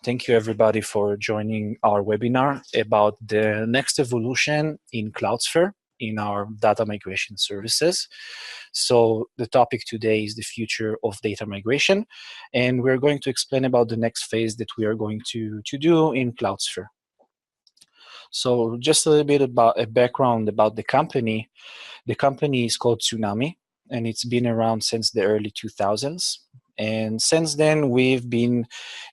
Thank you everybody for joining our webinar about the next evolution in Cloudsfer in our data migration services. So the topic today is the future of data migration, and we're going to explain about the next phase that we are going to do in Cloudsfer. So just a little bit about a background about the company. The company is called Tzunami, and it's been around since the early 2000s. And since then, we've been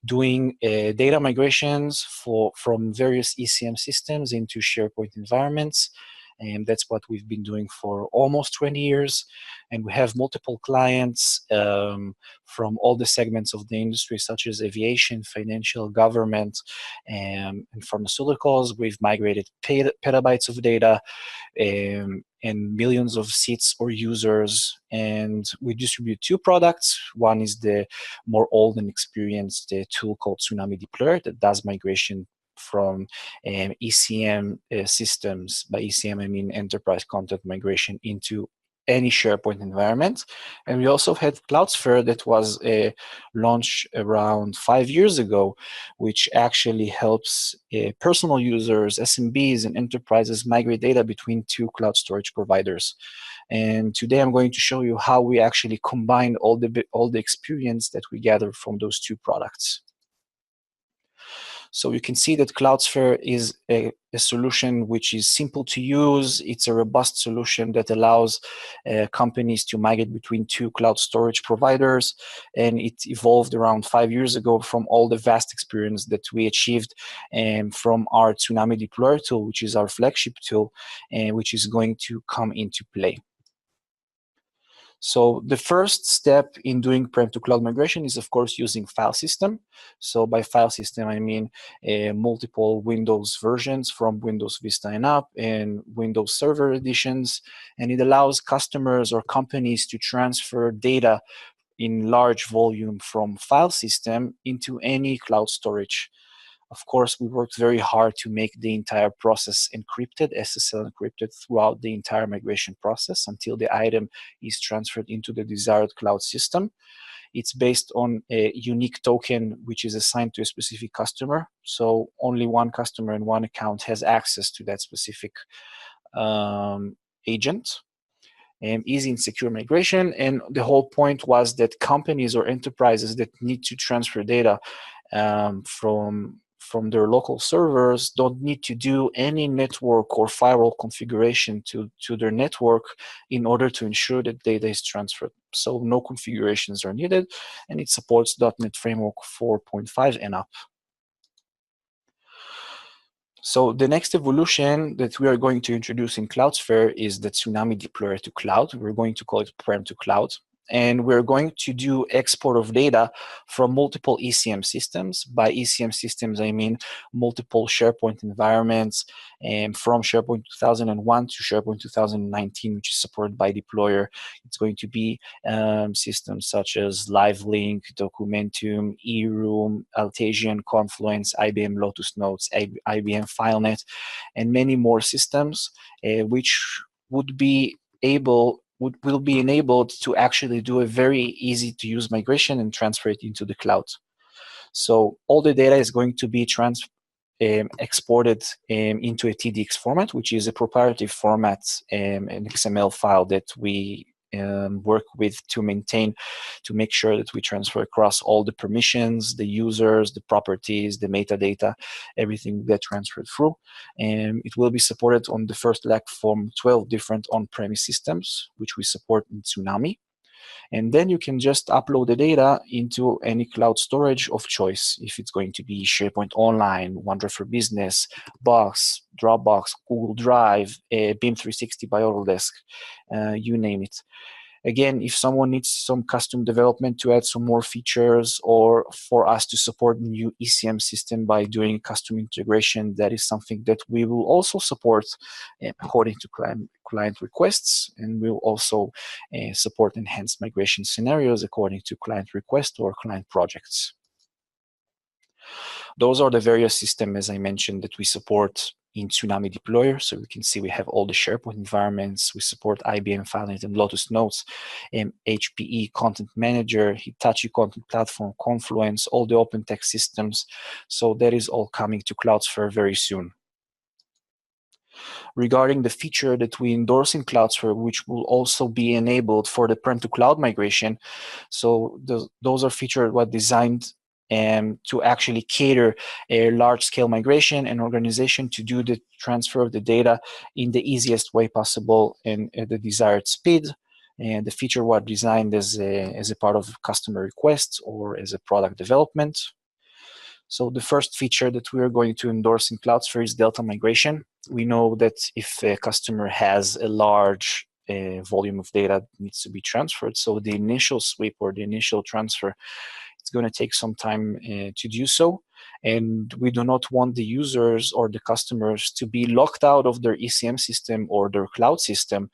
doing data migrations from various ECM systems into SharePoint environments. And that's what we've been doing for almost 20 years. And we have multiple clients from all the segments of the industry, such as aviation, financial, government, and pharmaceuticals. We've migrated petabytes of data and millions of seats or users. And we distribute two products. One is the more old and experienced tool called Tsunami Deployer that does migration from ECM systems. By ECM, I mean enterprise content migration into any SharePoint environment. And we also had Cloudsfer that was launched around 5 years ago, which actually helps personal users, SMBs, and enterprises migrate data between two cloud storage providers. And today I'm going to show you how we actually combine all the experience that we gathered from those two products. So you can see that Cloudsfer is a solution which is simple to use. It's a robust solution that allows companies to migrate between two cloud storage providers. And it evolved around 5 years ago from all the vast experience that we achieved from our Tsunami Deployer tool, which is our flagship tool, which is going to come into play. So the first step in doing prem-to-cloud migration is, of course, using file system. So by file system, I mean multiple Windows versions from Windows Vista and up and Windows Server editions. And it allows customers or companies to transfer data in large volume from file system into any cloud storage. Of course, we worked very hard to make the entire process encrypted, SSL encrypted throughout the entire migration process until the item is transferred into the desired cloud system. It's based on a unique token which is assigned to a specific customer. So only one customer and one account has access to that specific agent. Easy and secure migration. And the whole point was that companies or enterprises that need to transfer data from their local servers don't need to do any network or firewall configuration to their network in order to ensure that data is transferred. So no configurations are needed, and it supports .NET Framework 4.5 and up. So the next evolution that we are going to introduce in Cloudsfer is the Tsunami Deployer to Cloud. We're going to call it Prem to Cloud. And we're going to do export of data from multiple ECM systems. By ECM systems, I mean multiple SharePoint environments, and from SharePoint 2001 to SharePoint 2019, which is supported by Deployer. It's going to be systems such as LiveLink, Documentum, eRoom, Aviation, Confluence, IBM Lotus Notes, IBM FileNet, and many more systems, which would be will be enabled to actually do a very easy to use migration and transfer it into the cloud. So all the data is going to be exported into a TDX format, which is a proprietary format, an XML file that we work with to make sure that we transfer across all the permissions, the users, the properties, the metadata, everything that transferred through. And it will be supported on the first leg from 12 different on-premise systems, which we support in Tsunami. And then you can just upload the data into any cloud storage of choice. If it's going to be SharePoint Online, OneDrive for Business, Box, Dropbox, Google Drive, BIM 360 by Autodesk, you name it. Again, if someone needs some custom development to add some more features or for us to support the new ECM system by doing custom integration, that is something that we will also support according to client requests, and we'll also support enhanced migration scenarios according to client request or client projects. Those are the various systems, as I mentioned, that we support in Tsunami Deployer. So we can see we have all the SharePoint environments. We support IBM FileNet and Lotus Notes, HPE Content Manager, Hitachi Content Platform, Confluence, all the open text systems. So that is all coming to Cloudsfer very soon. Regarding the feature that we endorse in Cloudsfer, which will also be enabled for the prem-to-cloud migration. So those are features what designed to actually cater a large-scale migration and organization to do the transfer of the data in the easiest way possible and at the desired speed. And the feature was designed as a part of customer requests or as a product development. So the first feature that we are going to endorse in Cloudsphere is Delta migration. We know that if a customer has a large volume of data that needs to be transferred, so the initial sweep or the initial transfer, it's going to take some time to do so. And we do not want the users or the customers to be locked out of their ECM system or their cloud system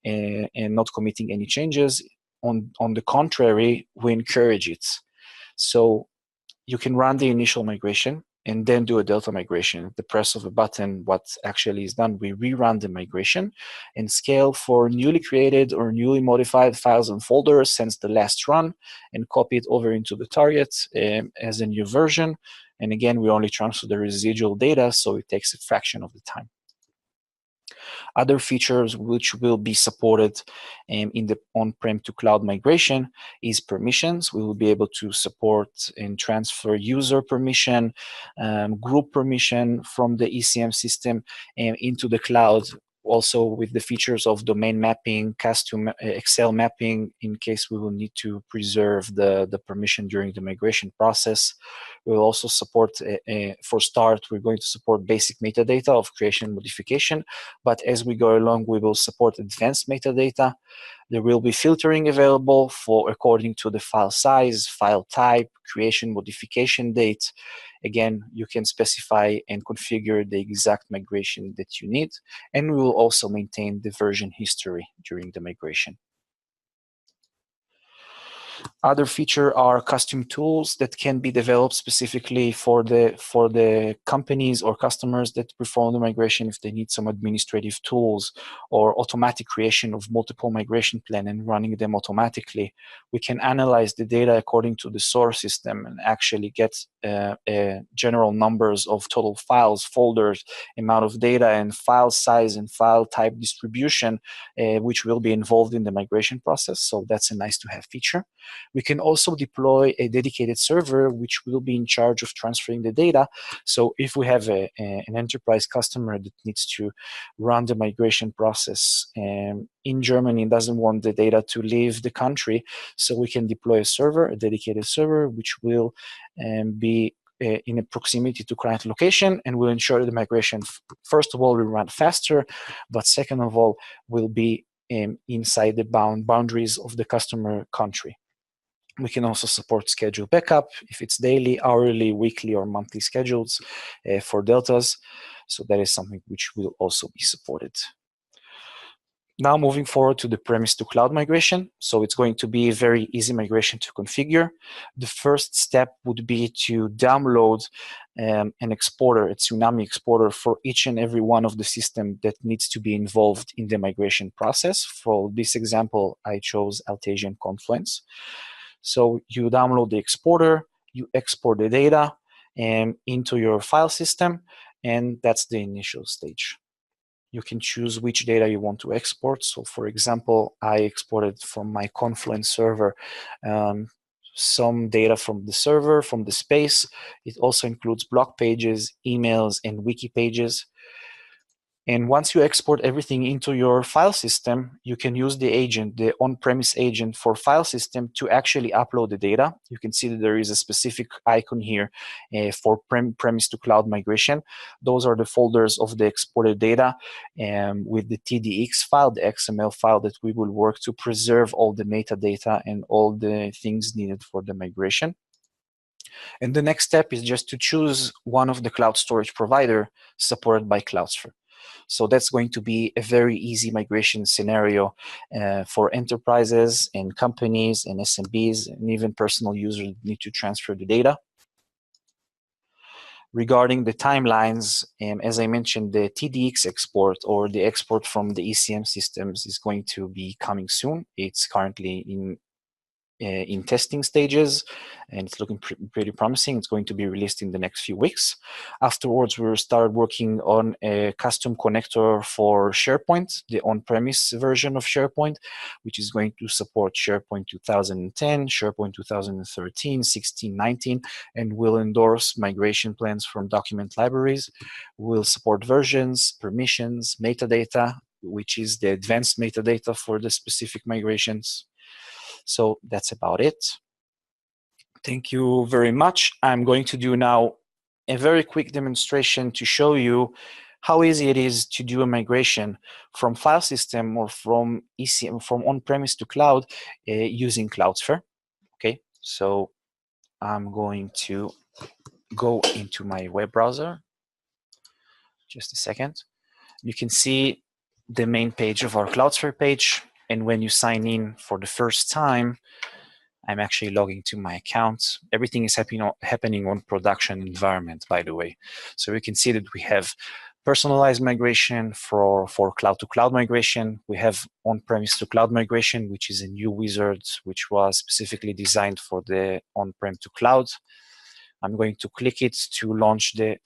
and not committing any changes. On the contrary, we encourage it. So you can run the initial migration and then do a Delta migration. At the press of a button, what actually is done, we rerun the migration and scale for newly created or newly modified files and folders since the last run and copy it over into the target as a new version. And again, we only transfer the residual data, so it takes a fraction of the time. Other features which will be supported in the on-prem to cloud migration is permissions. We will be able to support and transfer user permission, group permission from the ECM system into the cloud, also with the features of domain mapping, custom Excel mapping, in case we will need to preserve the permission during the migration process. We'll also support, for start, we're going to support basic metadata of creation and modification, but as we go along, we will support advanced metadata. There will be filtering available for according to the file size, file type, creation, modification date. Again, you can specify and configure the exact migration that you need, and we will also maintain the version history during the migration. Other features are custom tools that can be developed specifically for the companies or customers that perform the migration if they need some administrative tools or automatic creation of multiple migration plan and running them automatically. We can analyze the data according to the source system and actually get general numbers of total files, folders, amount of data, and file size and file type distribution, which will be involved in the migration process. So that's a nice to have feature. We can also deploy a dedicated server which will be in charge of transferring the data. So if we have an enterprise customer that needs to run the migration process in Germany and doesn't want the data to leave the country, so we can deploy a server, a dedicated server, which will be in a proximity to client location and will ensure the migration, first of all, will run faster, but second of all, will be inside the boundaries of the customer country. We can also support schedule backup if it's daily, hourly, weekly, or monthly schedules for deltas. So that is something which will also be supported. Now moving forward to the premise to cloud migration. So it's going to be a very easy migration to configure. The first step would be to download an exporter, a Tsunami exporter for each and every one of the systems that needs to be involved in the migration process. For this example, I chose Altasian Confluence. So you download the exporter, you export the data into your file system, and that's the initial stage. You can choose which data you want to export. So for example, I exported from my Confluence server some data from the server, from the space. It also includes blog pages, emails, and wiki pages. And once you export everything into your file system, you can use the agent, the on-premise agent for file system to actually upload the data. You can see that there is a specific icon here for premise to cloud migration. Those are the folders of the exported data with the TDX file, the XML file that we will work to preserve all the metadata and all the things needed for the migration. And the next step is just to choose one of the cloud storage provider supported by Cloudsfer. So that's going to be a very easy migration scenario for enterprises and companies and SMBs and even personal users that need to transfer the data. Regarding the timelines, as I mentioned, the TDX export or the export from the ECM systems is going to be coming soon. It's currently in testing stages, and it's looking pretty promising. It's going to be released in the next few weeks. Afterwards, we'll start working on a custom connector for SharePoint, the on-premise version of SharePoint, which is going to support SharePoint 2010, SharePoint 2013, 16, 19, and will endorse migration plans from document libraries. We'll support versions, permissions, metadata, which is the advanced metadata for the specific migrations. So that's about it. Thank you very much. I'm going to do now a very quick demonstration to show you how easy it is to do a migration from file system or from ECM, from on-premise to cloud using Cloudsfer. Okay, so I'm going to go into my web browser. Just a second. You can see the main page of our Cloudsfer page. And when you sign in for the first time, I'm actually logging to my account. Everything is happening on production environment, by the way. So we can see that we have personalized migration for cloud to cloud migration. We have on-premise to cloud migration, which is a new wizard, which was specifically designed for the on-prem to cloud. I'm going to click it to launch the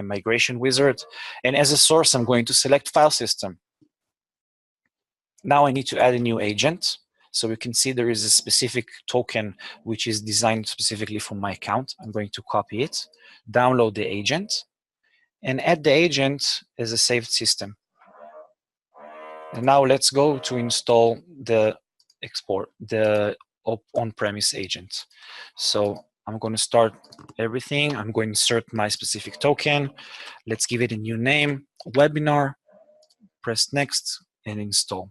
migration wizard. And as a source, I'm going to select file system. Now I need to add a new agent. So we can see there is a specific token which is designed specifically for my account. I'm going to copy it, download the agent, and add the agent as a saved system. And now let's go to install the on-premise agent. So I'm going to start everything. I'm going to insert my specific token. Let's give it a new name, webinar, press next, and install.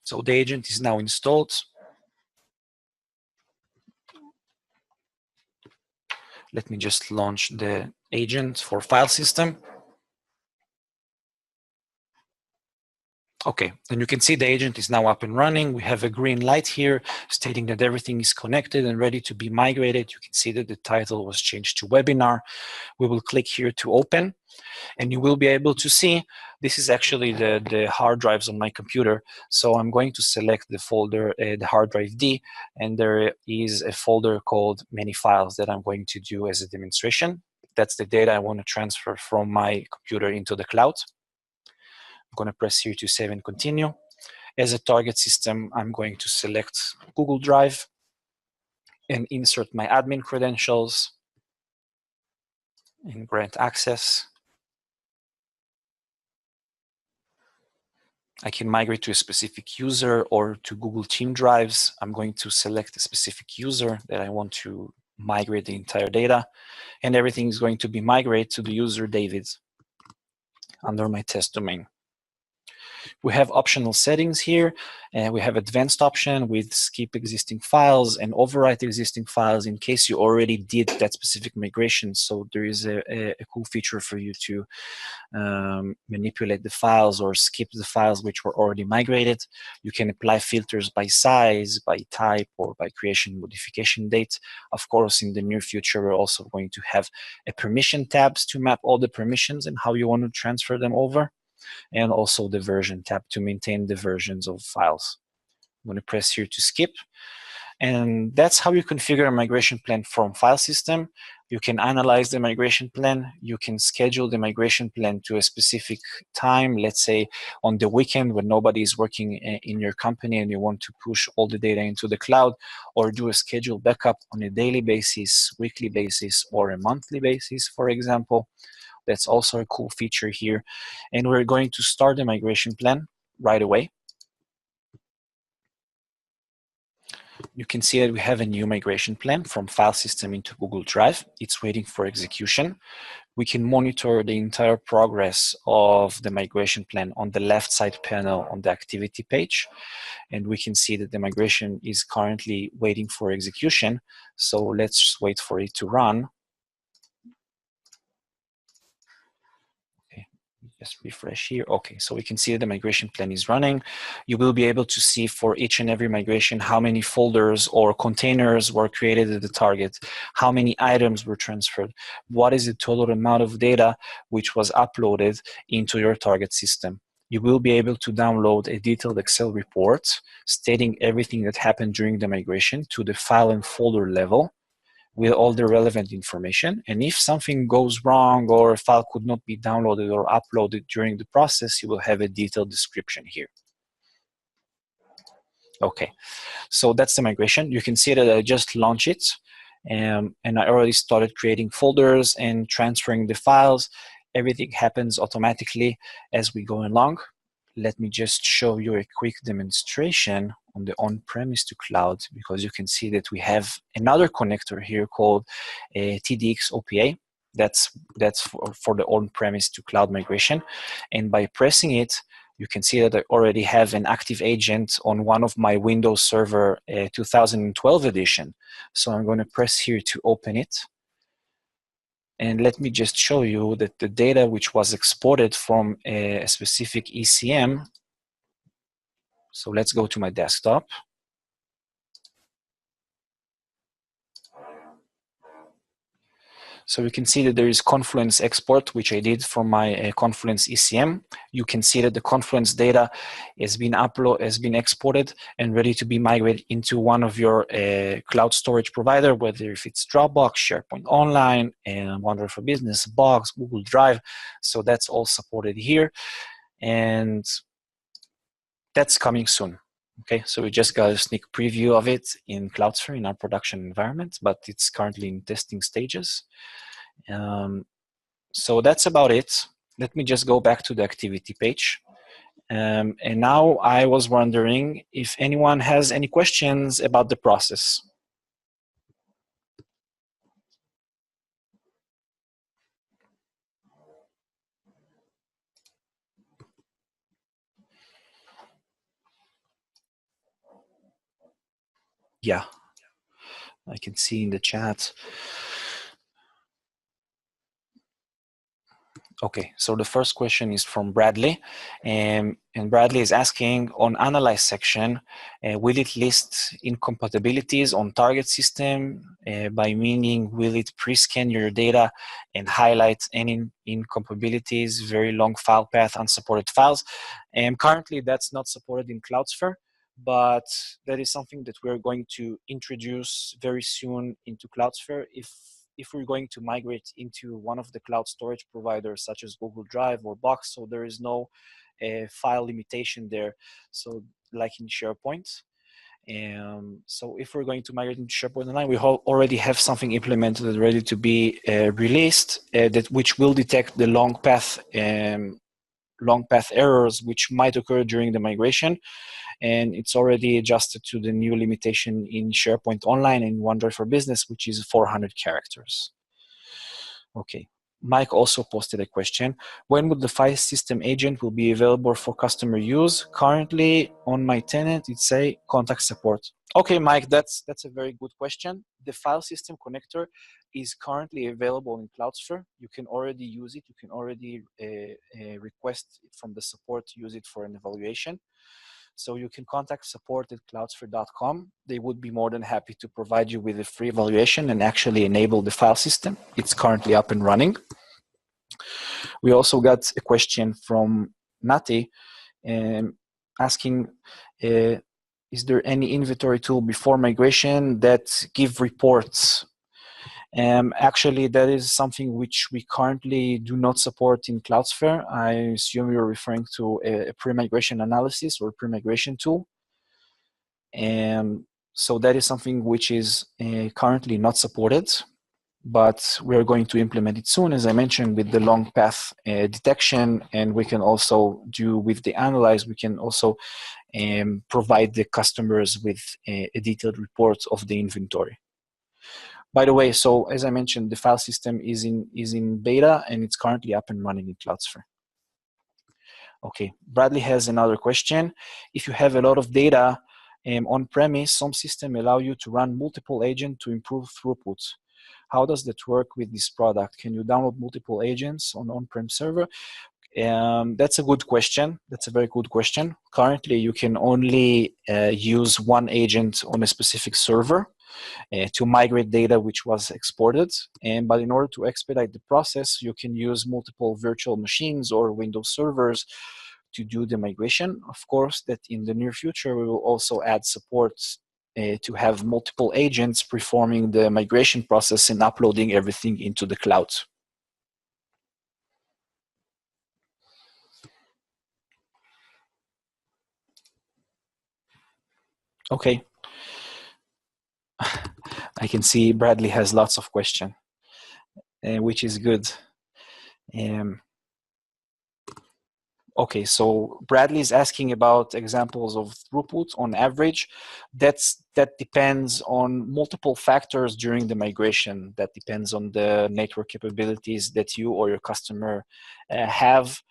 So the agent is now installed. Let me just launch the agent for file system. Okay, and you can see the agent is now up and running. We have a green light here stating that everything is connected and ready to be migrated. You can see that the title was changed to webinar. We will click here to open, and you will be able to see this is actually the hard drives on my computer. So I'm going to select the folder, the hard drive D, and there is a folder called many files that I'm going to do as a demonstration. That's the data I want to transfer from my computer into the cloud. I'm going to press here to save and continue. As a target system, I'm going to select Google Drive and insert my admin credentials and grant access. I can migrate to a specific user or to Google Team drives. I'm going to select a specific user that I want to migrate the entire data, and everything is going to be migrated to the user David under my test domain. We have optional settings here, and we have advanced option with skip existing files and overwrite existing files in case you already did that specific migration. So there is a cool feature for you to manipulate the files or skip the files which were already migrated. You can apply filters by size, by type, or by creation modification date. Of course, in the near future, we're also going to have a permission tabs to map all the permissions and how you want to transfer them over, and also the version tab to maintain the versions of files. I'm going to press here to skip. And that's how you configure a migration plan from file system. You can analyze the migration plan. You can schedule the migration plan to a specific time, let's say on the weekend when nobody is working in your company and you want to push all the data into the cloud, or do a scheduled backup on a daily basis, weekly basis, or a monthly basis, for example. That's also a cool feature here. And we're going to start the migration plan right away. You can see that we have a new migration plan from file system into Google Drive. It's waiting for execution. We can monitor the entire progress of the migration plan on the left side panel on the activity page. And we can see that the migration is currently waiting for execution. So let's just wait for it to run. Okay. Just refresh here. Okay, so we can see the migration plan is running. You will be able to see for each and every migration how many folders or containers were created at the target, how many items were transferred, what is the total amount of data which was uploaded into your target system. You will be able to download a detailed Excel report stating everything that happened during the migration to the file and folder level, with all the relevant information. And if something goes wrong or a file could not be downloaded or uploaded during the process, you will have a detailed description here. Okay, so that's the migration. You can see that I just launched it, and I already started creating folders and transferring the files. Everything happens automatically as we go along. Let me just show you a quick demonstration on the on-premise to cloud, because you can see that we have another connector here called TDX OPA. That's for the on-premise to cloud migration. And by pressing it, you can see that I already have an active agent on one of my Windows Server 2012 edition. So I'm going to press here to open it. And let me just show you that the data which was exported from a specific ECM. So let's go to my desktop. So you can see that there is Confluence export, which I did from my Confluence ECM. You can see that the Confluence data has been exported and ready to be migrated into one of your cloud storage provider, whether if it's Dropbox, SharePoint Online, and OneDrive for Business, Box, Google Drive. So that's all supported here, and that's coming soon. Okay, so we just got a sneak preview of it in Cloudsfer in our production environment, but it's currently in testing stages. So that's about it. Let me just go back to the activity page. And now I was wondering if anyone has any questions about the process. Yeah, I can see in the chat. Okay, so the first question is from Bradley, and Bradley is asking, on Analyze section, will it list incompatibilities on target system? By meaning, will it pre-scan your data and highlight any incompatibilities, very long file path, unsupported files? And currently, that's not supported in Cloudsfer, but that is something that we're going to introduce very soon into Cloudsfer if we're going to migrate into one of the cloud storage providers such as Google Drive or Box, so there is no file limitation there, so like in SharePoint. So if we're going to migrate into SharePoint Online, we already have something implemented and ready to be released, which will detect the long path errors which might occur during the migration. And it's already adjusted to the new limitation in SharePoint Online and OneDrive for Business, which is 400 characters. Okay. Mike also posted a question. When would the file system agent will be available for customer use? Currently on my tenant, it say contact support. Okay, Mike, that's a very good question. The file system connector is currently available in Cloudsfer. You can already use it. You can already request from the support to use it for an evaluation. So you can contact support@cloudsfer.com. They would be more than happy to provide you with a free evaluation and actually enable the file system. It's currently up and running. We also got a question from Nati asking, is there any inventory tool before migration that give reports? Actually, that is something which we currently do not support in Cloudsfer. I assume you're referring to a pre-migration analysis or pre-migration tool. And so that is something which is currently not supported, but we're going to implement it soon, as I mentioned, with the long path detection. And we can also do with the Analyze, we can also provide the customers with a detailed report of the inventory. By the way, so as I mentioned, the file system is in beta and it's currently up and running in Cloudsfer. Okay, Bradley has another question. If you have a lot of data on-premise, some systems allow you to run multiple agents to improve throughput. How does that work with this product? Can you download multiple agents on on-prem server? That's a good question. That's a very good question. Currently, you can only use one agent on a specific server to migrate data which was exported. But in order to expedite the process, you can use multiple virtual machines or Windows servers to do the migration. Of course, that in the near future, we will also add support to have multiple agents performing the migration process and uploading everything into the cloud. Okay. I can see Bradley has lots of questions, which is good. Okay, so Bradley is asking about examples of throughput on average. That depends on multiple factors during the migration. That depends on the network capabilities that you or your customer have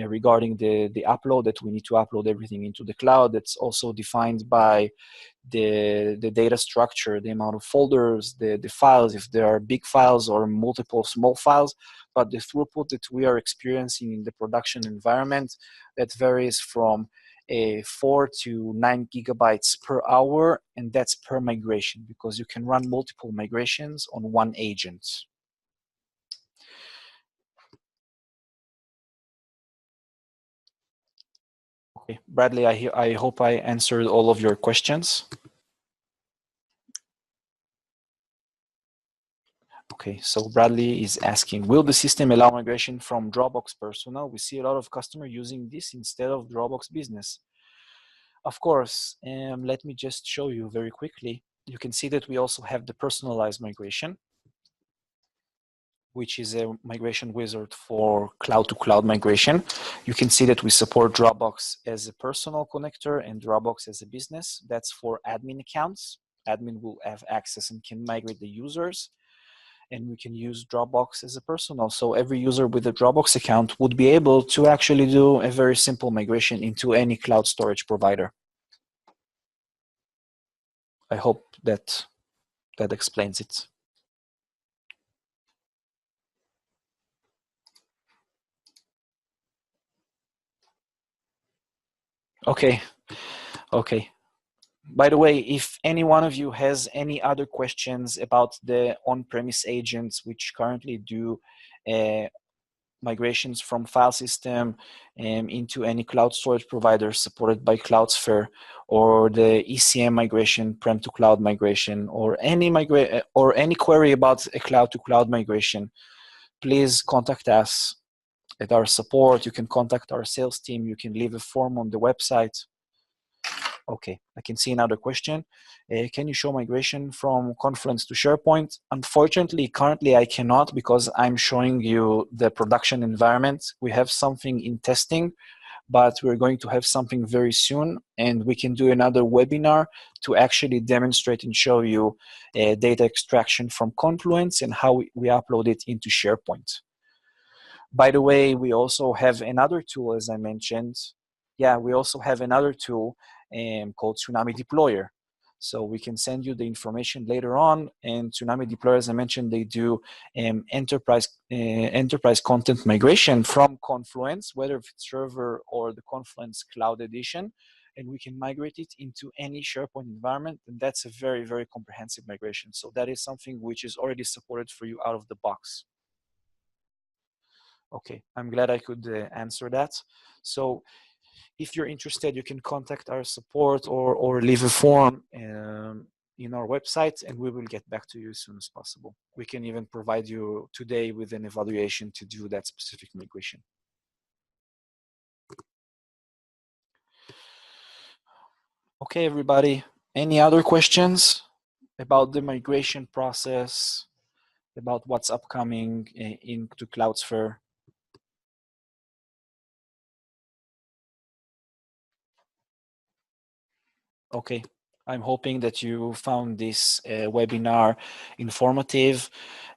regarding the upload, that we need to upload everything into the cloud. That's also defined by the data structure, the amount of folders, the files, if there are big files or multiple small files. But the throughput that we are experiencing in the production environment, that varies from 4 to 9 gigabytes per hour, and that's per migration, because you can run multiple migrations on one agent. Okay, Bradley, I hope I answered all of your questions. Okay, so Bradley is asking, will the system allow migration from Dropbox Personal? We see a lot of customers using this instead of Dropbox Business. Of course, let me just show you very quickly. You can see that we also have the personalized migration, which is a migration wizard for cloud-to-cloud migration. You can see that we support Dropbox as a personal connector and Dropbox as a business. That's for admin accounts. Admin will have access and can migrate the users. And we can use Dropbox as a personal. So every user with a Dropbox account would be able to actually do a very simple migration into any cloud storage provider. I hope that explains it. Okay. By the way, if any one of you has any other questions about the on-premise agents, which currently do migrations from file system into any cloud storage provider supported by Cloudsfer, or the ECM migration, prem to cloud migration, or any query about a cloud to cloud migration, please contact us at our support. You can contact our sales team. You can leave a form on the website. Okay, I can see another question. Can you show migration from Confluence to SharePoint? Unfortunately, currently I cannot, because I'm showing you the production environment. We have something in testing, but we're going to have something very soon, and we can do another webinar to actually demonstrate and show you data extraction from Confluence and how we upload it into SharePoint. By the way, we also have another tool, as I mentioned. Yeah, we also have another tool called Tsunami Deployer. So we can send you the information later on. And Tsunami Deployer, as I mentioned, they do enterprise content migration from Confluence, whether it's server or the Confluence Cloud Edition, and we can migrate it into any SharePoint environment. And that's a very, very comprehensive migration. So that is something which is already supported for you out of the box. Okay, I'm glad I could answer that. So if you're interested, you can contact our support or leave a form in our website, and we will get back to you as soon as possible. We can even provide you today with an evaluation to do that specific migration. Okay, everybody, any other questions about the migration process, about what's upcoming into Cloudsfer? Okay, I'm hoping that you found this webinar informative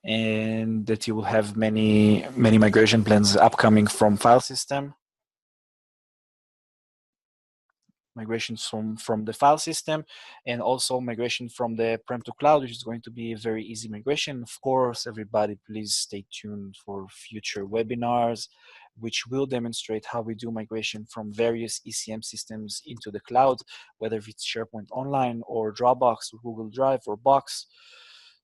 and that you will have many migration plans upcoming from file system. migrations from the file system, and also migration from the prem to cloud, which is going to be a very easy migration. Of course, everybody, please stay tuned for future webinars, which will demonstrate how we do migration from various ECM systems into the cloud, whether it's SharePoint Online or Dropbox or Google Drive or Box.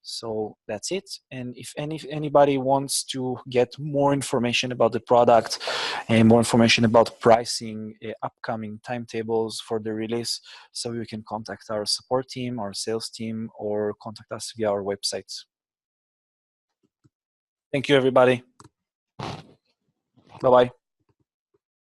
So that's it. And if anybody wants to get more information about the product and more information about pricing, upcoming timetables for the release, so you can contact our support team, our sales team, or contact us via our website. Thank you, everybody. Bye-bye.